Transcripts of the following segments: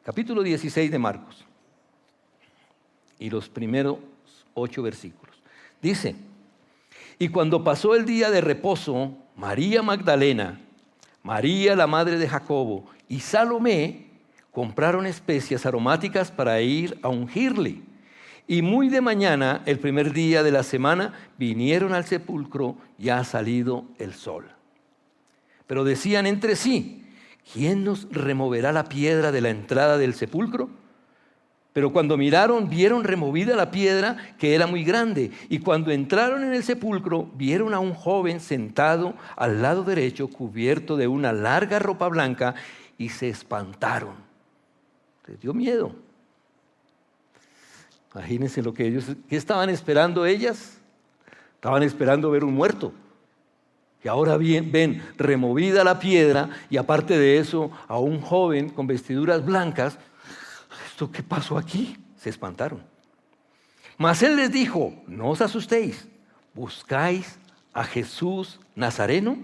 capítulo 16 de Marcos, y los primeros 8 versículos. Dice: y cuando pasó el día de reposo, María Magdalena, María la madre de Jacobo y Salomé compraron especias aromáticas para ir a ungirle. Y muy de mañana, el primer día de la semana, vinieron al sepulcro ya salido el sol. Pero decían entre sí: ¿quién nos removerá la piedra de la entrada del sepulcro? Pero cuando miraron, vieron removida la piedra, que era muy grande. Y cuando entraron en el sepulcro, vieron a un joven sentado al lado derecho, cubierto de una larga ropa blanca, y se espantaron. Les dio miedo. Imagínense lo que ellos, ¿qué estaban esperando ellas? Estaban esperando ver un muerto. Y ahora ven removida la piedra, y aparte de eso, a un joven con vestiduras blancas. ¿Esto qué pasó aquí? Se espantaron. Mas él les dijo: no os asustéis, buscáis a Jesús Nazareno,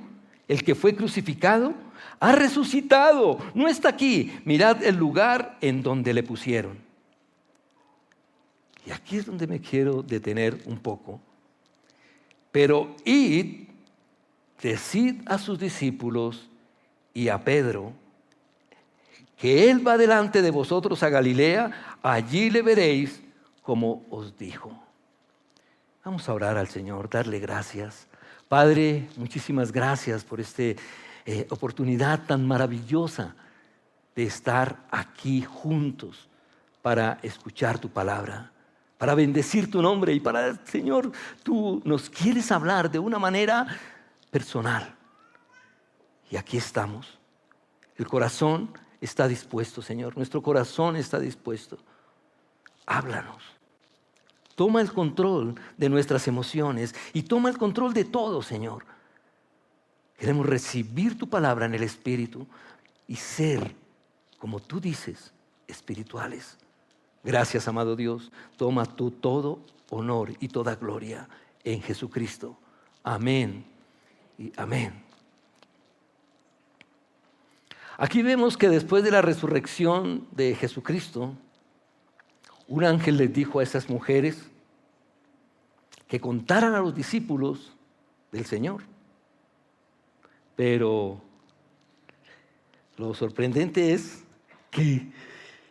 el que fue crucificado. Ha resucitado, no está aquí. Mirad el lugar en donde le pusieron. Y aquí es donde me quiero detener un poco. Pero id, decid a sus discípulos y a Pedro que él va delante de vosotros a Galilea, allí le veréis como os dijo. Vamos a orar al Señor, darle gracias. Padre, muchísimas gracias por esta oportunidad tan maravillosa de estar aquí juntos para escuchar tu palabra, para bendecir tu nombre y para, Señor, tú nos quieres hablar de una manera personal. Y aquí estamos. El corazón está dispuesto, Señor. Nuestro corazón está dispuesto. Háblanos. Toma el control de nuestras emociones y toma el control de todo, Señor. Queremos recibir tu palabra en el Espíritu y ser, como tú dices, espirituales. Gracias, amado Dios. Toma tú todo honor y toda gloria en Jesucristo. Amén y amén. Aquí vemos que después de la resurrección de Jesucristo, un ángel les dijo a esas mujeres que contaran a los discípulos del Señor. Pero lo sorprendente es que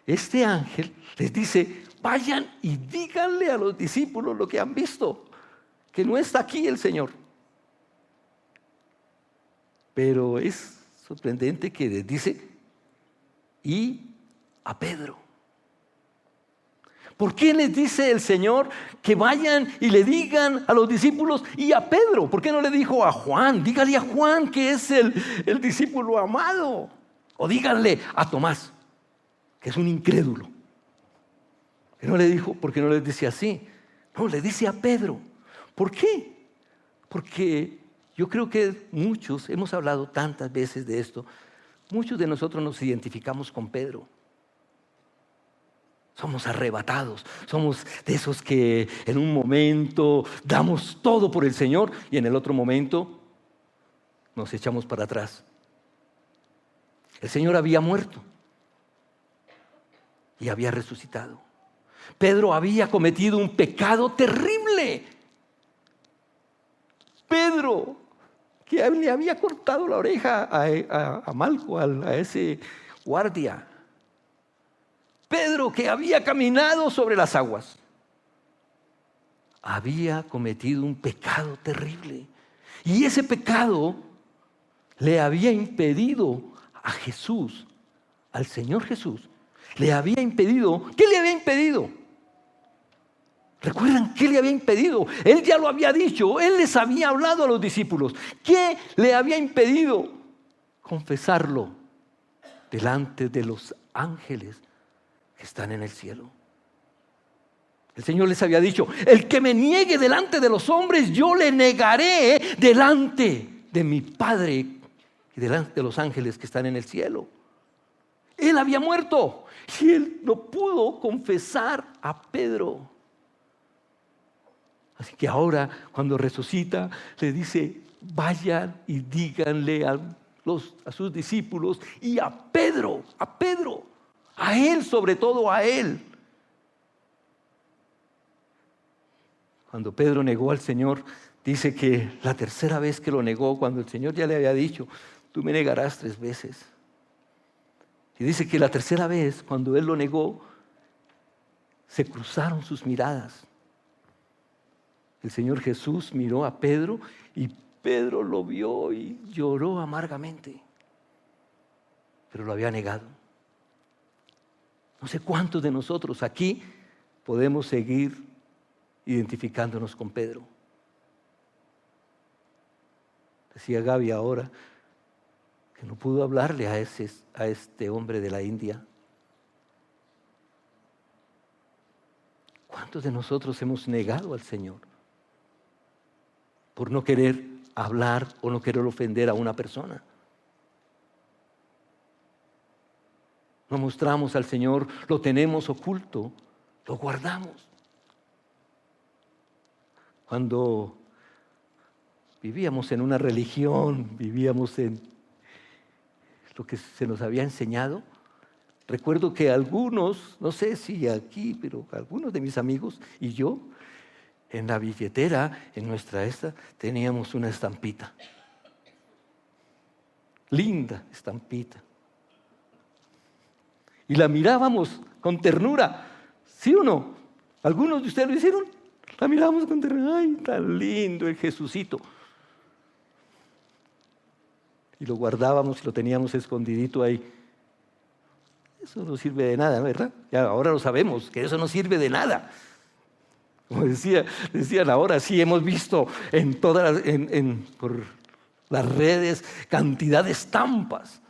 este ángel les dice: vayan y díganle a los discípulos lo que han visto, que no está aquí el Señor. Pero es sorprendente que les dice: y a Pedro. ¿Por qué les dice el Señor que vayan y le digan a los discípulos y a Pedro? ¿Por qué no le dijo a Juan? Dígale a Juan, que es el discípulo amado. O díganle a Tomás, que es un incrédulo. ¿Por qué no les dice así? No, le dice a Pedro. ¿Por qué? Porque yo creo que muchos, hemos hablado tantas veces de esto, muchos de nosotros nos identificamos con Pedro. Somos arrebatados, somos de esos que en un momento damos todo por el Señor y en el otro momento nos echamos para atrás. El Señor había muerto y había resucitado. Pedro había cometido un pecado terrible. Pedro, que le había cortado la oreja a Malco, a ese guardia. Pedro, que había caminado sobre las aguas, había cometido un pecado terrible. Y ese pecado le había impedido a Jesús, al Señor Jesús, le había impedido. ¿Qué le había impedido? ¿Recuerdan qué le había impedido? Él ya lo había dicho, él les había hablado a los discípulos. ¿Qué le había impedido? Confesarlo delante de los ángeles que están en el cielo. El Señor les había dicho: el que me niegue delante de los hombres, yo le negaré delante de mi Padre y delante de los ángeles que están en el cielo. Él había muerto y él no pudo confesar a Pedro. Así que ahora, cuando resucita, le dice: vayan y díganle a sus discípulos y a Pedro, A Él, sobre todo a Él. Cuando Pedro negó al Señor, dice que la tercera vez que lo negó, cuando el Señor ya le había dicho, tú me negarás 3 veces. Y dice que la tercera vez, cuando él lo negó, se cruzaron sus miradas. El Señor Jesús miró a Pedro y Pedro lo vio y lloró amargamente. Pero lo había negado. No sé cuántos de nosotros aquí podemos seguir identificándonos con Pedro. Decía Gaby ahora que no pudo hablarle a este hombre de la India. ¿Cuántos de nosotros hemos negado al Señor por no querer hablar o no querer ofender a una persona? No mostramos al Señor, lo tenemos oculto, lo guardamos. Cuando vivíamos en una religión, vivíamos en lo que se nos había enseñado, recuerdo que algunos, no sé si aquí, pero algunos de mis amigos y yo, en la billetera, en nuestra teníamos una estampita. Linda estampita. Y la mirábamos con ternura, ¿sí o no? ¿Algunos de ustedes lo hicieron? La mirábamos con ternura, ¡ay, tan lindo el Jesucito! Y lo guardábamos y lo teníamos escondidito ahí. Eso no sirve de nada, ¿verdad? Ya ahora lo sabemos, que eso no sirve de nada. Como decían ahora, sí hemos visto por las redes cantidad de estampas.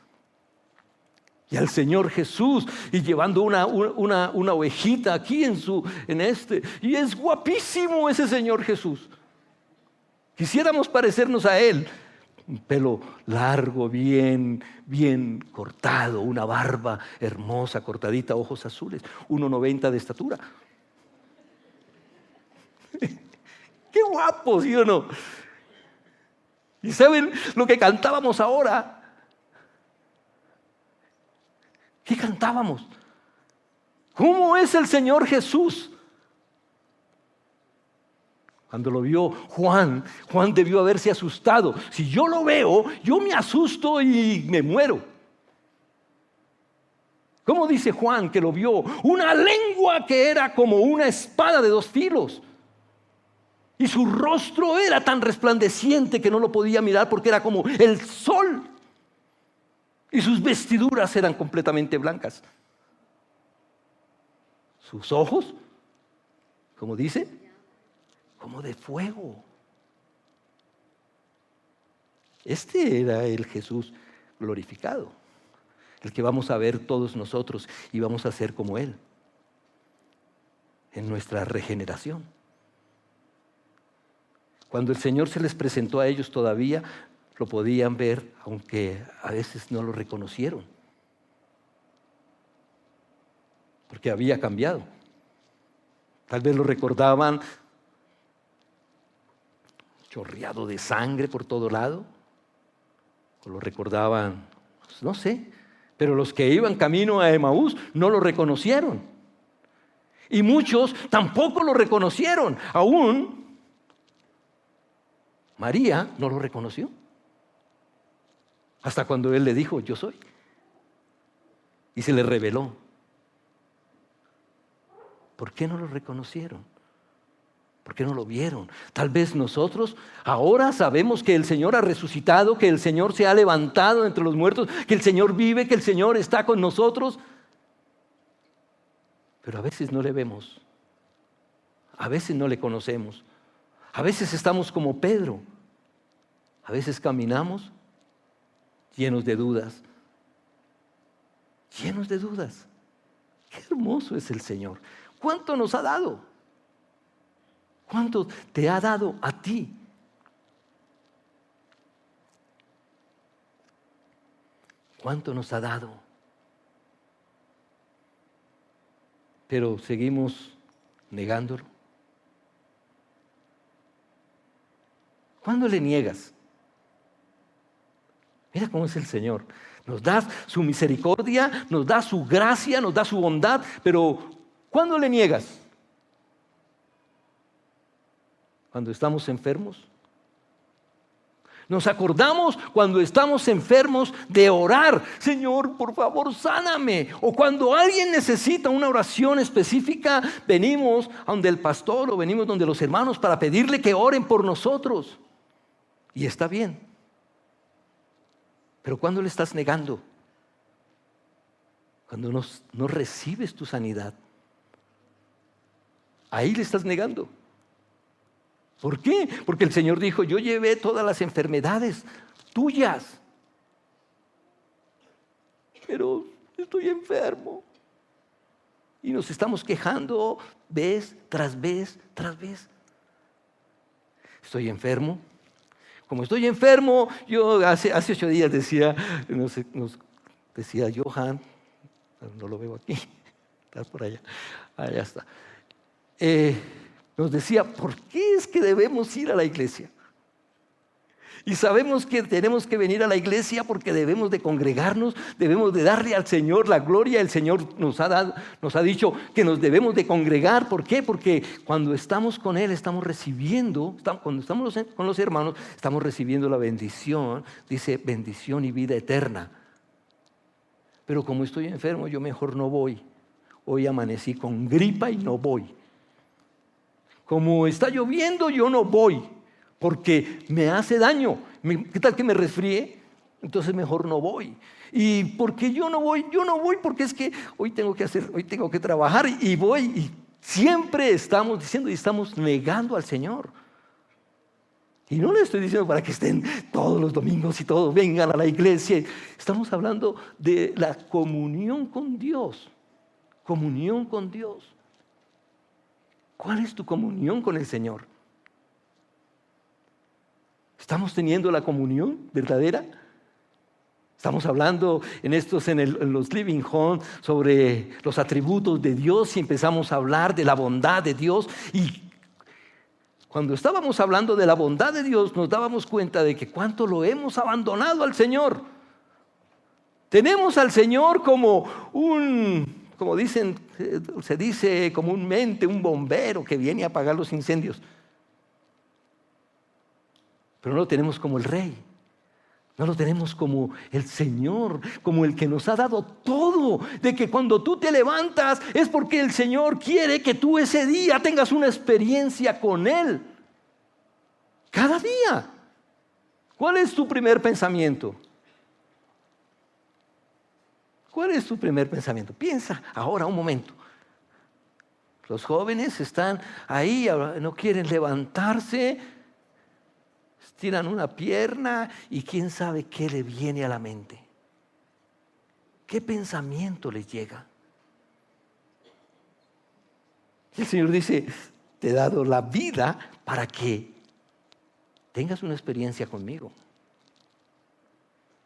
Y al Señor Jesús, y llevando una ovejita aquí y es guapísimo ese Señor Jesús. Quisiéramos parecernos a Él. Un pelo largo, bien cortado, una barba hermosa, cortadita, ojos azules, 1,90 de estatura. ¡Qué guapo, sí o no! ¿Y saben lo que cantábamos ahora? ¿Qué cantábamos? ¿Cómo es el Señor Jesús? Cuando lo vio Juan debió haberse asustado. Si yo lo veo, yo me asusto y me muero. ¿Cómo dice Juan que lo vio? Una lengua que era como una espada de 2 filos. Y su rostro era tan resplandeciente que no lo podía mirar porque era como el sol. Y sus vestiduras eran completamente blancas. Sus ojos, como dice, como de fuego. Este era el Jesús glorificado, el que vamos a ver todos nosotros y vamos a ser como Él en nuestra regeneración. Cuando el Señor se les presentó a ellos todavía lo podían ver, aunque a veces no lo reconocieron, porque había cambiado. Tal vez lo recordaban chorreado de sangre por todo lado, o lo recordaban, pues no sé, pero los que iban camino a Emaús no lo reconocieron. Y muchos tampoco lo reconocieron. Aún María no lo reconoció. Hasta cuando él le dijo, yo soy. Y se le reveló. ¿Por qué no lo reconocieron? ¿Por qué no lo vieron? Tal vez nosotros ahora sabemos que el Señor ha resucitado, que el Señor se ha levantado entre los muertos, que el Señor vive, que el Señor está con nosotros. Pero a veces no le vemos. A veces no le conocemos. A veces estamos como Pedro. A veces caminamos llenos de dudas. Llenos de dudas. Qué hermoso es el Señor. ¿Cuánto nos ha dado? ¿Cuánto te ha dado a ti? ¿Cuánto nos ha dado? Pero seguimos negándolo. ¿Cuándo le niegas? Mira cómo es el Señor. Nos da su misericordia, nos da su gracia, nos da su bondad, pero ¿cuándo le niegas? ¿Cuando estamos enfermos? Nos acordamos cuando estamos enfermos de orar, Señor, por favor, sáname. O cuando alguien necesita una oración específica, venimos a donde el pastor o venimos donde los hermanos para pedirle que oren por nosotros. Y está bien. Pero ¿cuándo le estás negando? Cuando no recibes tu sanidad. Ahí le estás negando. ¿Por qué? Porque el Señor dijo, yo llevé todas las enfermedades tuyas. Pero estoy enfermo. Y nos estamos quejando vez tras vez tras vez. Estoy enfermo. Como estoy enfermo, yo hace 8 días decía, nos decía Johan, no lo veo aquí, está por allá, allá está. Nos decía, ¿por qué es que debemos ir a la iglesia? Y sabemos que tenemos que venir a la iglesia porque debemos de congregarnos, debemos de darle al Señor la gloria. El Señor nos ha dicho que nos debemos de congregar. ¿Por qué? Porque cuando estamos con Él estamos recibiendo, cuando estamos con los hermanos, estamos recibiendo la bendición, dice bendición y vida eterna. Pero como estoy enfermo, yo mejor no voy. Hoy amanecí con gripa y no voy. Como está lloviendo, yo no voy, porque me hace daño. ¿Qué tal que me resfríe? Entonces mejor no voy. ¿Y por qué yo no voy? Yo no voy porque es que hoy tengo que trabajar y voy. Y siempre estamos diciendo y estamos negando al Señor. Y no le estoy diciendo para que estén todos los domingos y todos vengan a la iglesia. Estamos hablando de la comunión con Dios. Comunión con Dios. ¿Cuál es tu comunión con el Señor? ¿Estamos teniendo la comunión verdadera? Estamos hablando en los Living Home sobre los atributos de Dios y empezamos a hablar de la bondad de Dios. Y cuando estábamos hablando de la bondad de Dios, nos dábamos cuenta de que cuánto lo hemos abandonado al Señor. Tenemos al Señor como se dice comúnmente, un bombero que viene a apagar los incendios. Pero no lo tenemos como el Rey. No lo tenemos como el Señor, como el que nos ha dado todo. De que cuando tú te levantas es porque el Señor quiere que tú ese día tengas una experiencia con Él. Cada día. ¿Cuál es tu primer pensamiento? ¿Cuál es tu primer pensamiento? Piensa ahora un momento. Los jóvenes están ahí, no quieren levantarse, estiran una pierna y quién sabe qué le viene a la mente. ¿Qué pensamiento les llega? El Señor dice, te he dado la vida para que tengas una experiencia conmigo.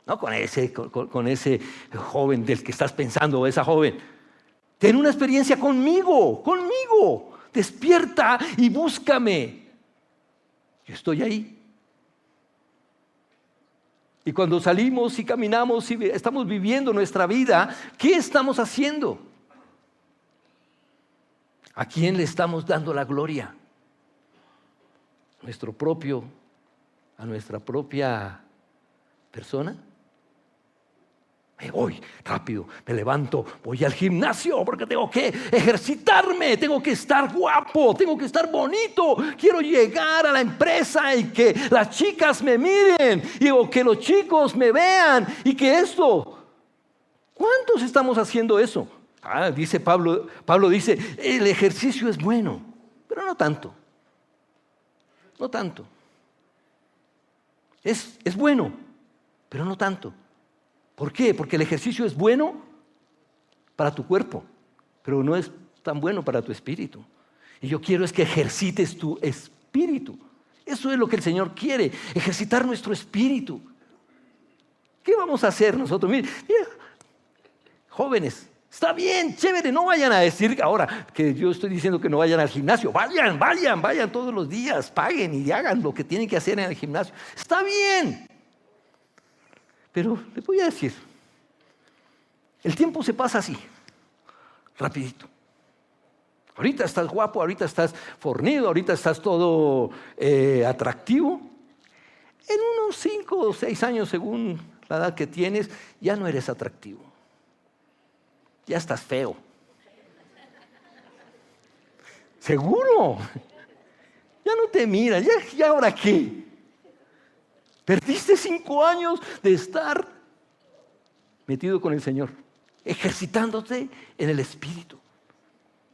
No con ese joven del que estás pensando, o esa joven. Ten una experiencia conmigo. Despierta y búscame. Yo estoy ahí. Y cuando salimos y caminamos y estamos viviendo nuestra vida, ¿qué estamos haciendo? ¿A quién le estamos dando la gloria? ¿A nuestra propia persona? Me voy rápido, me levanto, voy al gimnasio porque tengo que ejercitarme, tengo que estar guapo, tengo que estar bonito. Quiero llegar a la empresa y que las chicas me miren o que los chicos me vean y que esto. ¿Cuántos estamos haciendo eso? Dice Pablo dice, el ejercicio es bueno, pero no tanto. No tanto. Es bueno, pero no tanto. ¿Por qué? Porque el ejercicio es bueno para tu cuerpo, pero no es tan bueno para tu espíritu. Y yo quiero es que ejercites tu espíritu. Eso es lo que el Señor quiere, ejercitar nuestro espíritu. ¿Qué vamos a hacer nosotros? Mira, jóvenes, está bien, chévere, no vayan a decir ahora que yo estoy diciendo que no vayan al gimnasio. Vayan todos los días, paguen y hagan lo que tienen que hacer en el gimnasio. Está bien. Pero les voy a decir, El tiempo se pasa así, rapidito. Ahorita estás guapo, ahorita estás fornido, ahorita estás todo atractivo. En unos 5 o 6 años, según la edad que tienes, ya no eres atractivo. Ya estás feo. ¿Seguro? Ya no te miras, ¿ya ahora qué? Perdiste 5 años de estar metido con el Señor, ejercitándote en el Espíritu,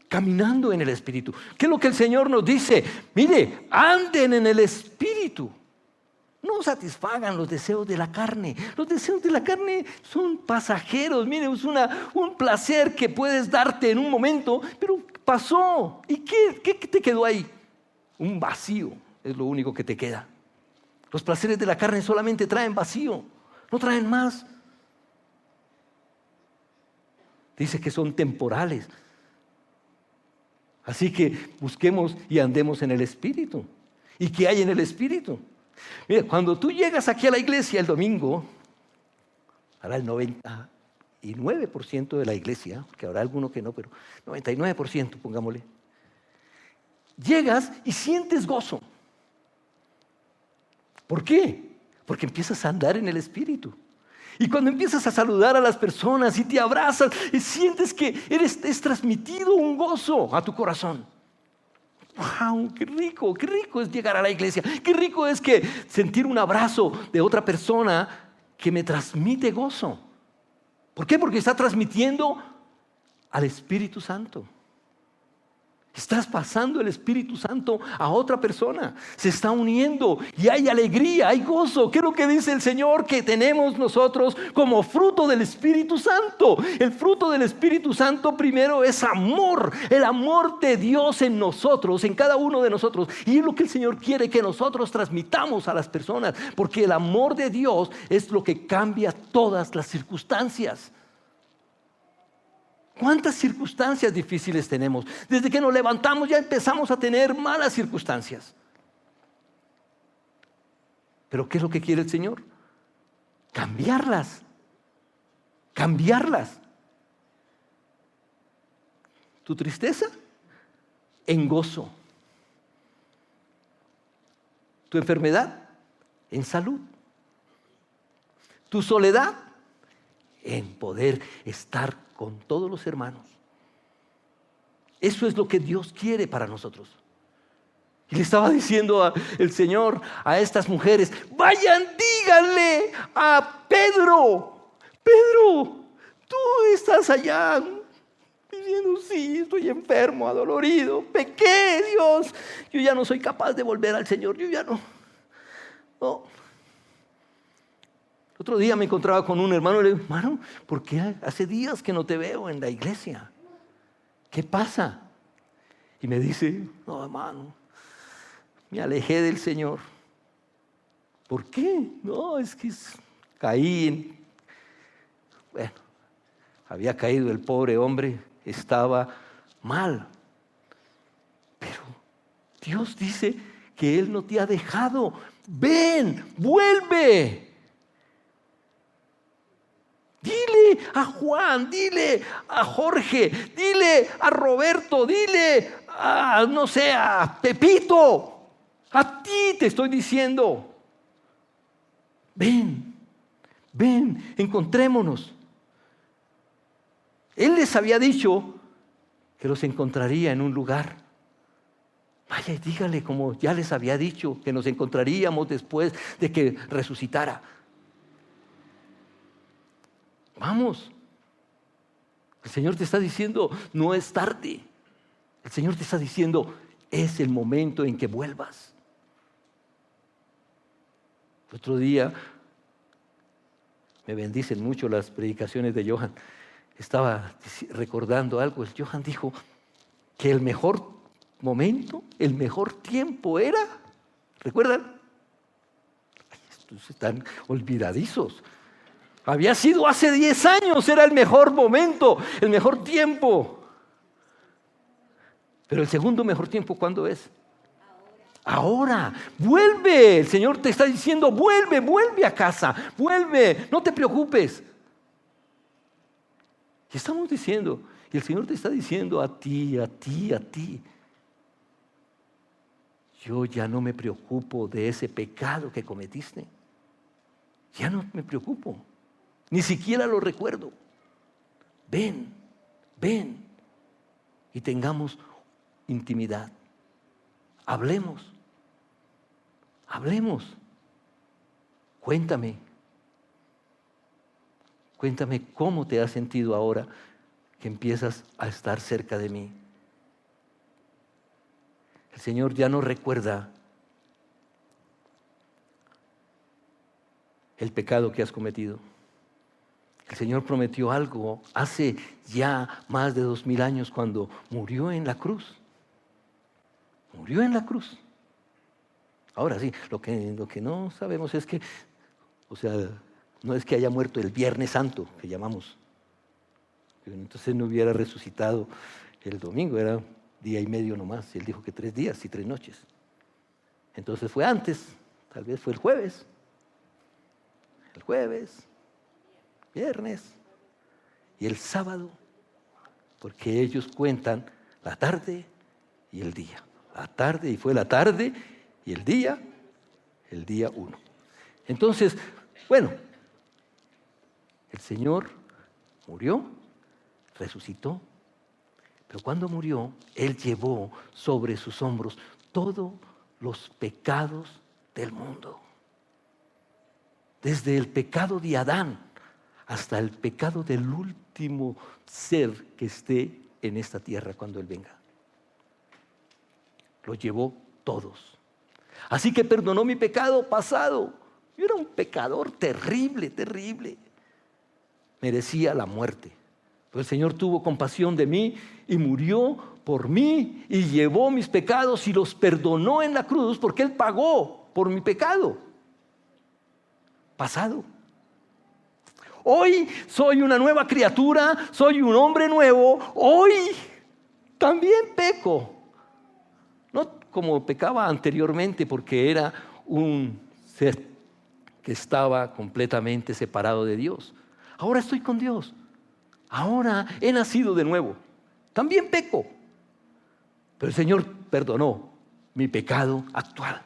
caminando en el Espíritu. ¿Qué es lo que el Señor nos dice? Mire, anden en el Espíritu. No satisfagan los deseos de la carne. Los deseos de la carne son pasajeros. Mire, es un placer que puedes darte en un momento, pero pasó. ¿Y qué te quedó ahí? Un vacío es lo único que te queda. Los placeres de la carne solamente traen vacío, no traen más. Dice que son temporales. Así que busquemos y andemos en el Espíritu. ¿Y qué hay en el Espíritu? Mira, cuando tú llegas aquí a la iglesia el domingo, hará el 99% de la iglesia, que habrá alguno que no, pero 99%, pongámosle. Llegas y sientes gozo. ¿Por qué? Porque empiezas a andar en el Espíritu. Y cuando empiezas a saludar a las personas y te abrazas, y sientes que es transmitido un gozo a tu corazón. ¡Wow! ¡Qué rico es llegar a la iglesia! ¡Qué rico es que sentir un abrazo de otra persona que me transmite gozo! ¿Por qué? Porque está transmitiendo al Espíritu Santo. Estás pasando el Espíritu Santo a otra persona. Se está uniendo y hay alegría, hay gozo. ¿Qué es lo que dice el Señor que tenemos nosotros como fruto del Espíritu Santo? El fruto del Espíritu Santo primero es amor. El amor de Dios en nosotros, en cada uno de nosotros. Y es lo que el Señor quiere que nosotros transmitamos a las personas. Porque el amor de Dios es lo que cambia todas las circunstancias. ¿Cuántas circunstancias difíciles tenemos? Desde que nos levantamos ya empezamos a tener malas circunstancias. ¿Pero qué es lo que quiere el Señor? Cambiarlas. Cambiarlas. Tu tristeza en gozo. Tu enfermedad en salud. Tu soledad en poder estar con todos los hermanos. Eso es lo que Dios quiere para nosotros. Y le estaba diciendo el Señor a estas mujeres: vayan, díganle a Pedro, tú estás allá diciendo, sí, estoy enfermo, adolorido, pequé, Dios, yo ya no soy capaz de volver al Señor, yo ya no. Otro día me encontraba con un hermano y le digo: hermano, ¿por qué hace días que no te veo en la iglesia? ¿Qué pasa? Y me dice: no, hermano, me alejé del Señor. ¿Por qué? No, es que caí bueno, había caído el pobre hombre, estaba mal. Pero Dios dice que Él no te ha dejado. Ven, vuelve. Dile a Juan, dile a Jorge, dile a Roberto, dile a, no sé, a Pepito. A ti te estoy diciendo. Ven, encontrémonos. Él les había dicho que los encontraría en un lugar. Vaya y dígale, como ya les había dicho, que nos encontraríamos después de que resucitara. Vamos. El Señor te está diciendo, no es tarde. El Señor te está diciendo, es el momento en que vuelvas. El otro día me bendicen mucho las predicaciones de Johan. Estaba recordando algo. El Johan dijo que el mejor momento, el mejor tiempo era, ¿recuerdan? Estos están olvidadizos. Había sido hace 10 años, era el mejor momento, el mejor tiempo. Pero el segundo mejor tiempo, ¿cuándo es? Ahora, vuelve. El Señor te está diciendo, vuelve a casa, vuelve, no te preocupes. Y estamos diciendo, y el Señor te está diciendo a ti, a ti, a ti. Yo ya no me preocupo de ese pecado que cometiste. Ya no me preocupo. Ni siquiera lo recuerdo. Ven, ven y tengamos intimidad. Hablemos. Hablemos. Cuéntame cómo te has sentido ahora que empiezas a estar cerca de mí. El Señor ya no recuerda el pecado que has cometido. El Señor prometió algo hace ya más de 2000 años cuando murió en la cruz. Murió en la cruz. Ahora sí, lo que no sabemos es que, no es que haya muerto el Viernes Santo, que llamamos. Entonces no hubiera resucitado el domingo, era día y medio nomás. Él dijo que 3 días y 3 noches. Entonces fue antes, tal vez fue el jueves, viernes y el sábado, porque ellos cuentan la tarde y el día. La tarde, y fue la tarde y el día 1. Entonces, bueno, el Señor murió, resucitó, pero cuando murió, Él llevó sobre sus hombros todos los pecados del mundo. Desde el pecado de Adán hasta el pecado del último ser que esté en esta tierra cuando Él venga. Lo llevó todos. Así que perdonó mi pecado pasado. Yo era un pecador terrible, terrible. Merecía la muerte. Pero el Señor tuvo compasión de mí y murió por mí y llevó mis pecados y los perdonó en la cruz porque Él pagó por mi pecado pasado. Hoy soy una nueva criatura, soy un hombre nuevo. Hoy también peco. No como pecaba anteriormente, porque era un ser que estaba completamente separado de Dios. Ahora estoy con Dios. Ahora he nacido de nuevo. También peco. Pero el Señor perdonó mi pecado actual.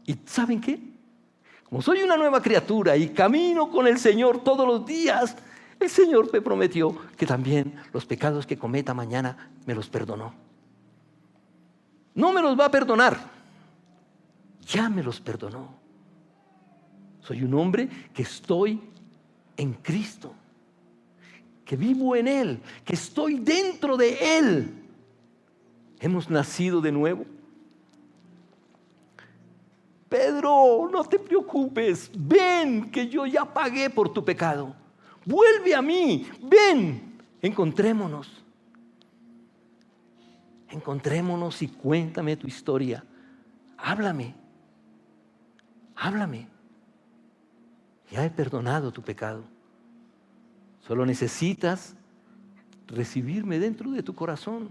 ¿Y saben qué? Como soy una nueva criatura y camino con el Señor todos los días, el Señor me prometió que también los pecados que cometa mañana me los perdonó. No me los va a perdonar. Ya me los perdonó. Soy un hombre que estoy en Cristo, que vivo en Él, que estoy dentro de Él. Hemos nacido de nuevo. Pedro, no te preocupes. Ven, que yo ya pagué por tu pecado. Vuelve a mí. Ven, encontrémonos. Encontrémonos y cuéntame tu historia. Háblame. Háblame. Ya he perdonado tu pecado. Solo necesitas recibirme dentro de tu corazón.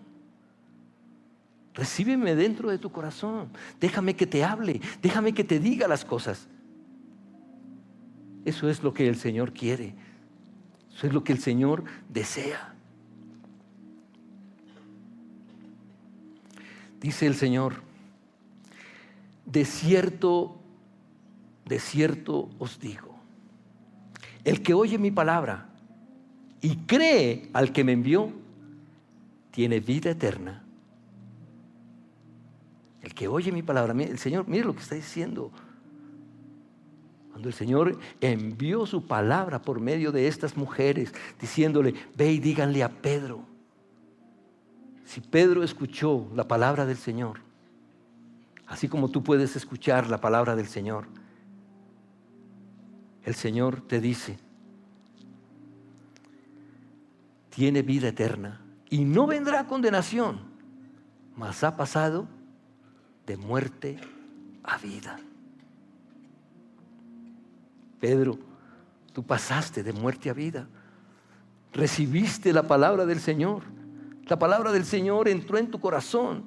Recíbeme dentro de tu corazón. Déjame que te hable. Déjame que te diga las cosas. Eso es lo que el Señor quiere. Eso es lo que el Señor desea. Dice el Señor: de cierto os digo, el que oye mi palabra y cree al que me envió, tiene vida eterna. El que oye mi palabra, el Señor, mire lo que está diciendo. Cuando el Señor envió su palabra por medio de estas mujeres, diciéndole: ve y díganle a Pedro. Si Pedro escuchó la palabra del Señor, así como tú puedes escuchar la palabra del Señor, el Señor te dice: tiene vida eterna y no vendrá condenación, mas ha pasado de muerte a vida. Pedro, tú pasaste de muerte a vida. Recibiste la palabra del Señor. La palabra del Señor entró en tu corazón.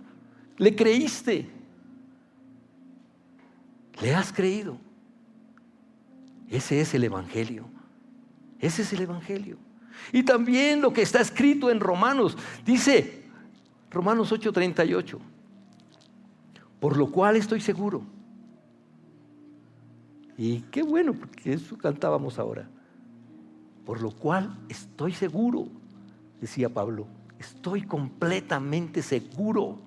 Le creíste. Le has creído. Ese es el Evangelio. Ese es el Evangelio. Y también lo que está escrito en Romanos, dice Romanos 8:38, por lo cual estoy seguro. Y qué bueno, porque eso cantábamos ahora. Por lo cual estoy seguro, decía Pablo, estoy completamente seguro.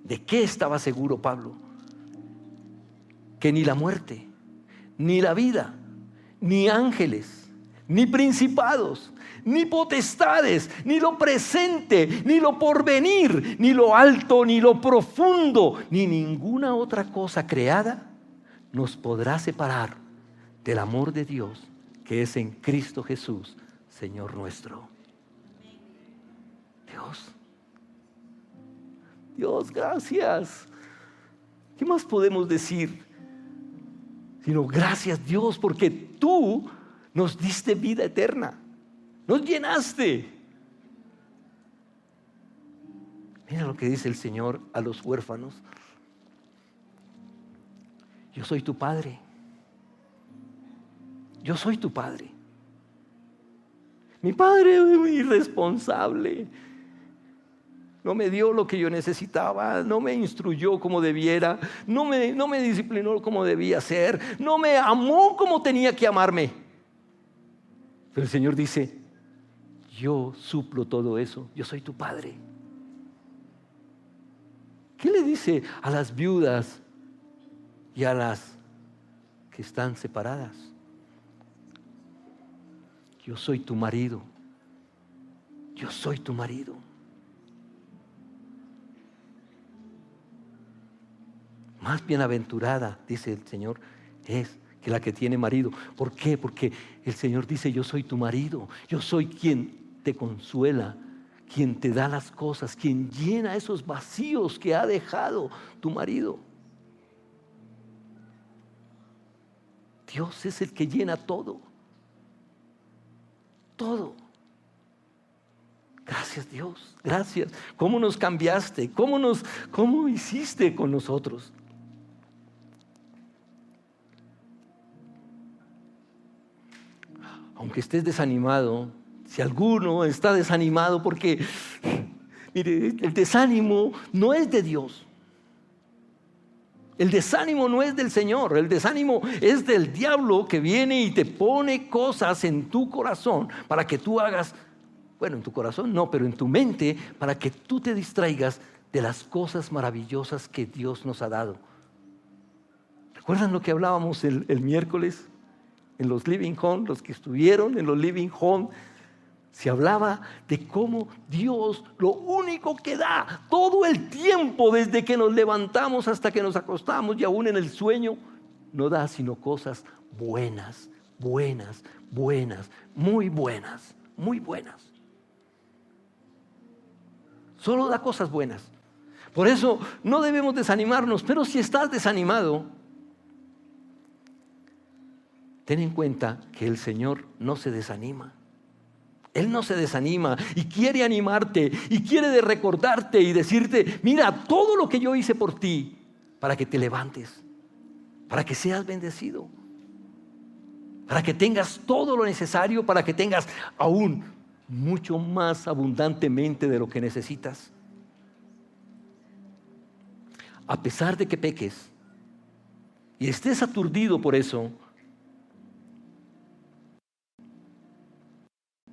¿De qué estaba seguro Pablo? Que ni la muerte, ni la vida, ni ángeles, ni principados, ni potestades, ni lo presente, ni lo porvenir, ni lo alto, ni lo profundo, ni ninguna otra cosa creada nos podrá separar del amor de Dios que es en Cristo Jesús, Señor nuestro. Dios, gracias. ¿Qué más podemos decir? Sino gracias, Dios, porque tú nos diste vida eterna. Nos llenaste. Mira lo que dice el Señor a los huérfanos. Yo soy tu padre. Yo soy tu padre. Mi padre es muy irresponsable. No me dio lo que yo necesitaba, no me instruyó como debiera, no me disciplinó como debía ser, no me amó como tenía que amarme. Pero el Señor dice, yo suplo todo eso, yo soy tu padre. ¿Qué le dice a las viudas y a las que están separadas? Yo soy tu marido, yo soy tu marido. Más bienaventurada, dice el Señor, es que la que tiene marido. ¿Por qué? Porque el Señor dice, yo soy tu marido, yo soy quien te consuela, quien te da las cosas, quien llena esos vacíos que ha dejado tu marido. Dios es el que llena todo. Todo. Gracias, Dios, gracias. ¿Cómo nos cambiaste? ¿Cómo hiciste con nosotros? Aunque estés desanimado, si alguno está desanimado, porque mire, el desánimo no es de Dios. El desánimo no es del Señor, el desánimo es del diablo que viene y te pone cosas en tu corazón para que tú hagas, bueno, en tu corazón no, pero en tu mente, para que tú te distraigas de las cosas maravillosas que Dios nos ha dado. ¿Recuerdan lo que hablábamos el miércoles en los Living Home? Los que estuvieron en los Living Home, se hablaba de cómo Dios lo único que da todo el tiempo, desde que nos levantamos hasta que nos acostamos y aún en el sueño, no da sino cosas buenas, buenas, buenas, muy buenas, muy buenas. Solo da cosas buenas. Por eso no debemos desanimarnos, pero si estás desanimado, ten en cuenta que el Señor no se desanima. Él no se desanima y quiere animarte y quiere recordarte y decirte, mira todo lo que yo hice por ti para que te levantes, para que seas bendecido, para que tengas todo lo necesario, para que tengas aún mucho más abundantemente de lo que necesitas. A pesar de que peques y estés aturdido por eso,